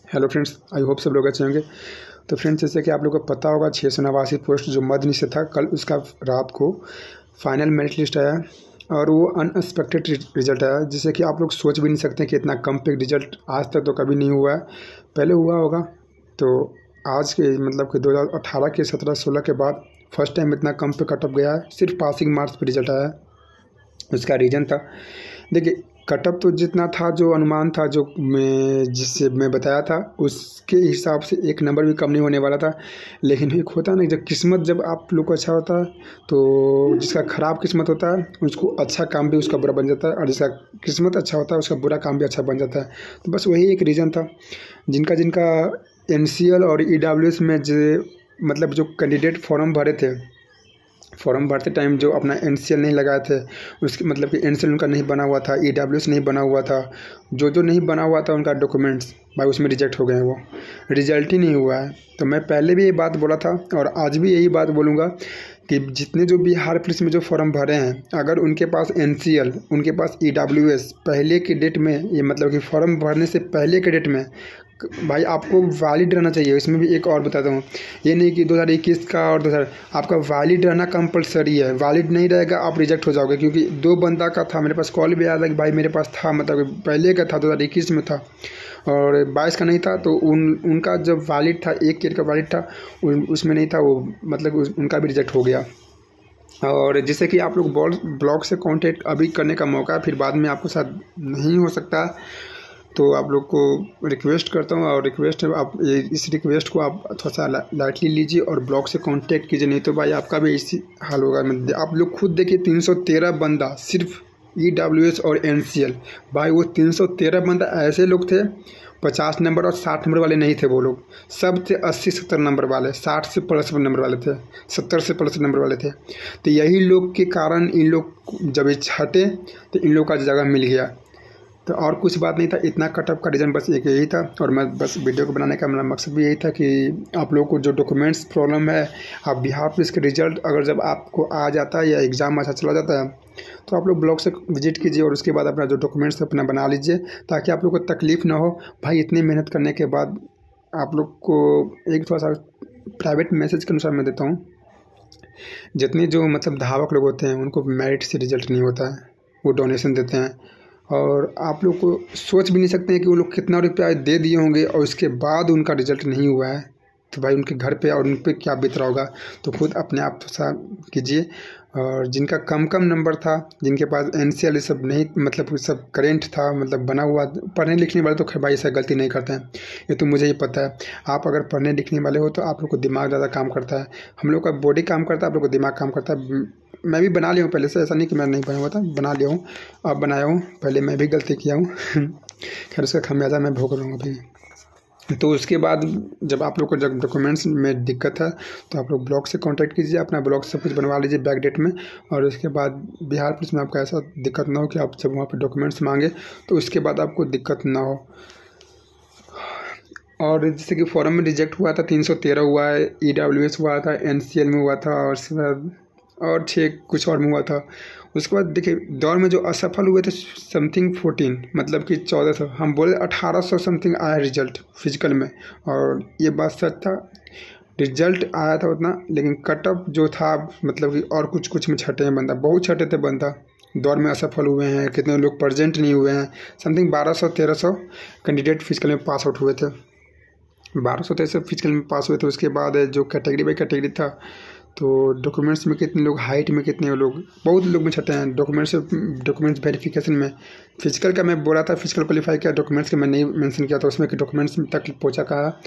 Hello friends, I hope सब लोग अच्छे होंगे। तो फ्रेंड्स, जैसे कि आप लोगों को पता होगा 689 पोस्ट जो मध्य निषेध था, कल उसका रात को फाइनल मेरिट लिस्ट आया और वो अनएक्सपेक्टेड रिजल्ट आया, जिससे कि आप लोग सोच भी नहीं सकते कि इतना कम पे रिजल्ट आज तक तो कभी नहीं हुआ है। पहले हुआ होगा तो आज के मतलब कि 2018 के 17-16 के बाद फर्स्ट टाइम इतना कम पे कट ऑफ गया है। सिर्फ पासिंग मार्क्स पे रिजल्ट आया है। उसका रीज़न था, देखिए, कटअप तो जितना था, जो अनुमान था, जो जिससे मैं बताया था उसके हिसाब से एक नंबर भी कम नहीं होने वाला था। लेकिन एक होता है ना, जब किस्मत जब आप लोग को अच्छा होता है तो जिसका ख़राब किस्मत होता है उसको अच्छा काम भी उसका बुरा बन जाता है, और जिसका किस्मत अच्छा होता है उसका बुरा काम भी अच्छा बन जाता है। तो बस वही एक रीज़न था। जिनका जिनका NCL और EWS में जो मतलब जो कैंडिडेट फॉर्म भरे थे, फॉर्म भरते टाइम जो अपना NCL नहीं लगाए थे, उसके मतलब कि NCL उनका नहीं बना हुआ था, EWS नहीं बना हुआ था, जो नहीं बना हुआ था उनका डॉक्यूमेंट्स भाई उसमें रिजेक्ट हो गए हैं। वो रिजल्ट ही नहीं हुआ है। तो मैं पहले भी ये बात बोला था और आज भी यही बात बोलूँगा कि जितने जो बिहार पुलिस में जो फॉर्म भरे हैं, अगर उनके पास NCL, उनके पास EWS पहले के डेट में, ये मतलब कि फॉर्म भरने से पहले के डेट में भाई आपको वैलिड रहना चाहिए। इसमें भी एक और बताता हूँ, ये नहीं कि 2021 का और 2000, आपका वैलिड रहना कंपलसरी है। वैलिड नहीं रहेगा आप रिजेक्ट हो जाओगे, क्योंकि 2 बंदा का था, मेरे पास कॉल भी आया था कि भाई मेरे पास था, मतलब पहले का था, 2021 में था और 22 का नहीं था। तो उनका जब वैलिड था, 1 ईयर का वैलिड था, उसमें नहीं था वो, मतलब उनका भी रिजेक्ट हो गया। और जिससे कि आप लोग ब्लॉग से कांटेक्ट अभी करने का मौका फिर बाद में आपको साथ नहीं हो सकता। तो आप लोग को रिक्वेस्ट करता हूँ, और रिक्वेस्ट है आप इस रिक्वेस्ट को आप थोड़ा सा लाइटली लीजिए और ब्लॉग से कांटेक्ट कीजिए, नहीं तो भाई आपका भी इसी हाल होगा। आप लोग खुद देखिए, 313 बंदा सिर्फ EWS और NCL, भाई वो 313 बंदा ऐसे लोग थे, 50 नंबर और 60 नंबर वाले नहीं थे। वो लोग सब थे 80-70 नंबर वाले, 60 से प्लस नंबर वाले थे, 70 से प्लस नंबर वाले थे। तो यही लोग के कारण इन लोग जब छटे तो इन लोग का जगह मिल गया। तो और कुछ बात नहीं था, इतना कटअप का रीज़न बस एक यही था। और मैं बस वीडियो को बनाने का मेरा मकसद भी यही था कि आप लोगों को जो डॉक्यूमेंट्स प्रॉब्लम है, आप बिहार पुलिस के रिजल्ट अगर जब आपको आ जाता है या एग्ज़ाम अच्छा चला जाता है तो आप लोग ब्लॉग से विजिट कीजिए और उसके बाद अपना जो डॉक्यूमेंट्स अपना बना लीजिए, ताकि आप लोग को तकलीफ़ ना हो। भाई इतनी मेहनत करने के बाद आप लोग को एक थोड़ा सा प्राइवेट मैसेज के अनुसार मैं देता हूँ, जितने जो मतलब धावक लोग होते हैं उनको मेरिट से रिजल्ट नहीं होता है, वो डोनेशन देते हैं। और आप लोग को सोच भी नहीं सकते हैं कि वो लोग कितना रुपया दे दिए होंगे और उसके बाद उनका रिजल्ट नहीं हुआ है। तो भाई उनके घर पे और उन पे क्या बीत रहा होगा। तो खुद अपने आप थोड़ा कीजिए। और जिनका कम नंबर था, जिनके पास NCL ये सब नहीं, मतलब सब करेंट था, मतलब बना हुआ, पढ़ने लिखने वाले तो खैर भाई ऐसा गलती नहीं करते हैं, ये तो मुझे ही पता है। आप अगर पढ़ने लिखने वाले हो तो आप लोग को दिमाग ज़्यादा काम करता है, हम लोग का बॉडी काम करता है, आप लोग को दिमाग काम करता है। मैं भी बना लिया हूँ पहले से, ऐसा नहीं कि मैं नहीं बना हुआ था, बना लिया हूँ, अब बनाया हूँ। पहले मैं भी गलती किया हूँ खैर उसका खमियाजा मैं भोग रहा हूँ अभी। तो उसके बाद जब आप लोग को जब डॉक्यूमेंट्स में दिक्कत है तो आप लोग ब्लॉग से कांटेक्ट कीजिए, अपना ब्लॉग सब कुछ बनवा लीजिए बैक डेट में। और उसके बाद बिहार पुलिस में आपका ऐसा दिक्कत ना हो कि आप जब वहाँ पे डॉक्यूमेंट्स मांगे तो उसके बाद आपको दिक्कत ना हो। और जैसे कि फॉर्म में रिजेक्ट हुआ था 313 हुआ है, EWS हुआ था, NCL में हुआ था, और उसके बाद और 6 कुछ और में हुआ था। उसके बाद देखिए दौड़ में जो असफल हुए थे समथिंग 14, मतलब कि 1400, हम बोले 1800 समथिंग आया रिजल्ट फिजिकल में। और ये बात सच था, रिजल्ट आया था उतना, लेकिन कटअप जो था मतलब कि और कुछ में छठे हैं बंदा, बहुत छठे थे बंदा, दौड़ में असफल हुए हैं। कितने लोग प्रेजेंट नहीं हुए हैं, समथिंग 1200-1300 कैंडिडेट फिजिकल में पास आउट हुए थे, 1213 फिजिकल में पास हुए थे। उसके बाद जो कैटेगरी बाई कैटेगरी था, तो डॉक्यूमेंट्स में कितने लोग, हाइट में कितने लोग, बहुत लोग में छठे हैं डॉक्यूमेंट्स वेरिफिकेशन में। फिजिकल का मैं बोला था, फिजिकल क्वालिफाई किया, डॉक्यूमेंट्स के मैं नहीं मेंशन किया था उसमें कि डॉक्यूमेंट्स तक पहुंचा कहा।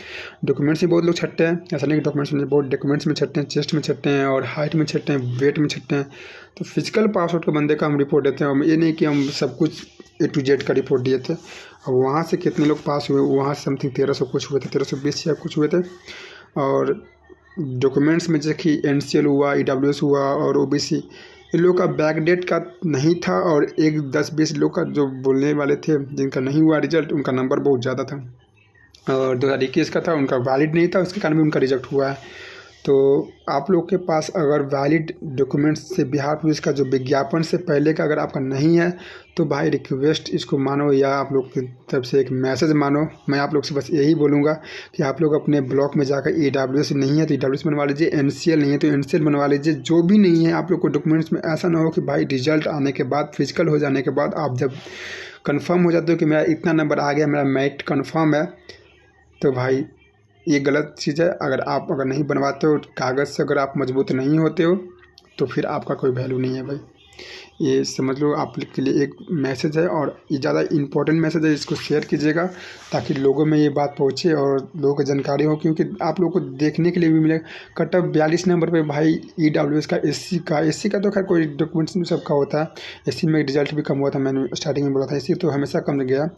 डॉक्यूमेंट्स में बहुत लोग छठे हैं, ऐसा नहीं कि डॉक्यूमेंट्स में, बहुत डॉक्यूमेंट्स में छठे हैं, चेस्ट में छठे हैं और हाइट में छठे हैं, वेट में छठे हैं। तो फिजिकल पास आउट के बंदे का हम रिपोर्ट देते हैं, ये नहीं कि हम सब कुछ A to Z का रिपोर्ट दिए थे। अब वहाँ से कितने लोग पास हुए, वहाँ से समथिंग 1300 कुछ हुए थे, 1320 या कुछ हुए थे। और डॉक्यूमेंट्स में जैसे कि NCL हुआ, EWS हुआ और OBC, इन लोग का बैक डेट का नहीं था, और एक 10-20 लोग का जो बोलने वाले थे जिनका नहीं हुआ रिजल्ट, उनका नंबर बहुत ज़्यादा था। और 2021 का था, उनका वैलिड नहीं था, उसके कारण भी उनका रिजेक्ट हुआ है। तो आप लोग के पास अगर वैलिड डॉक्यूमेंट्स से बिहार पुलिस का जो विज्ञापन से पहले का अगर आपका नहीं है तो भाई रिक्वेस्ट इसको मानो या आप लोग की तरफ से एक मैसेज मानो। मैं आप लोग से बस यही बोलूँगा कि आप लोग अपने ब्लॉक में जाकर EWS नहीं है तो EWS बनवा लीजिए, NCL नहीं है तो NCL बनवा लीजिए। जो भी नहीं है आप लोग को डॉक्यूमेंट्स में ऐसा ना हो कि भाई रिजल्ट आने के बाद, फिजिकल हो जाने के बाद आप जब कन्फर्म हो जाते हो कि मेरा इतना नंबर आ गया, मेरा मेरिट कन्फर्म है, तो भाई ये गलत चीज़ है। अगर नहीं बनवाते हो कागज़ से, अगर आप मजबूत नहीं होते हो तो फिर आपका कोई वैल्यू नहीं है भाई। ये समझ लो आप लोग के लिए एक मैसेज है और ये ज़्यादा इम्पोर्टेंट मैसेज है। इसको शेयर कीजिएगा ताकि लोगों में ये बात पहुँचे और लोगों को जानकारी हो, क्योंकि आप लोगों को देखने के लिए भी मिलेगा। कट ऑफ 42 नंबर पे भाई EWS का, SC का तो खैर कोई डॉक्यूमेंट्स में सबका होता है। SC में रिजल्ट भी कम हुआ था, मैंने स्टार्टिंग में बोला था। SC तो हमेशा कम गया।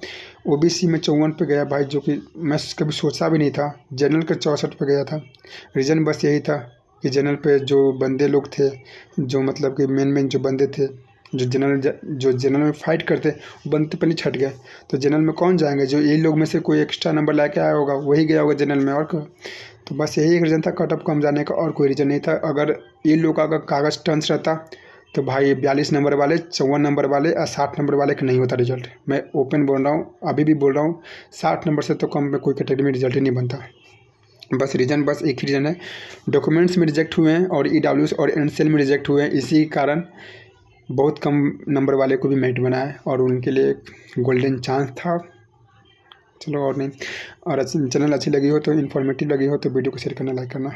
OBC में 54 पे गया भाई, जो कि मैं कभी सोचा भी नहीं था। जनरल का 64 पे गया था। रीज़न बस यही था कि जनरल पे जो बंदे लोग थे, जो मतलब कि मेन जो बंदे थे, जो जनरल में फ़ाइट करते, वो बंदे पहले छट गए। तो जनरल में कौन जाएंगे? जो ये लोग में से कोई एक्स्ट्रा नंबर लेके आया होगा वही गया होगा जनरल में, और तो बस यही एक रीज़न था कट ऑफ कम जाने का, और कोई रीज़न नहीं था। अगर ये लोग का अगर कागज़ टर्न्स रहता तो भाई 42 नंबर वाले, 54 नंबर वाले और 60 नंबर वाले का नहीं होता रिजल्ट। मैं ओपन बोल रहा हूँ, अभी भी बोल रहा हूँ, 60 नंबर से तो कम में कोई कैटेगरी में रिजल्ट ही नहीं बनता। बस एक ही रीज़न है, डॉक्यूमेंट्स में रिजेक्ट हुए हैं और EWS और NCL में रिजेक्ट हुए हैं। इसी कारण बहुत कम नंबर वाले को भी मेरिट बना है और उनके लिए एक गोल्डन चांस था। चलो और नहीं, और चैनल अच्छी लगी हो तो, इन्फॉर्मेटिव लगी हो तो वीडियो को शेयर करना, लाइक करना।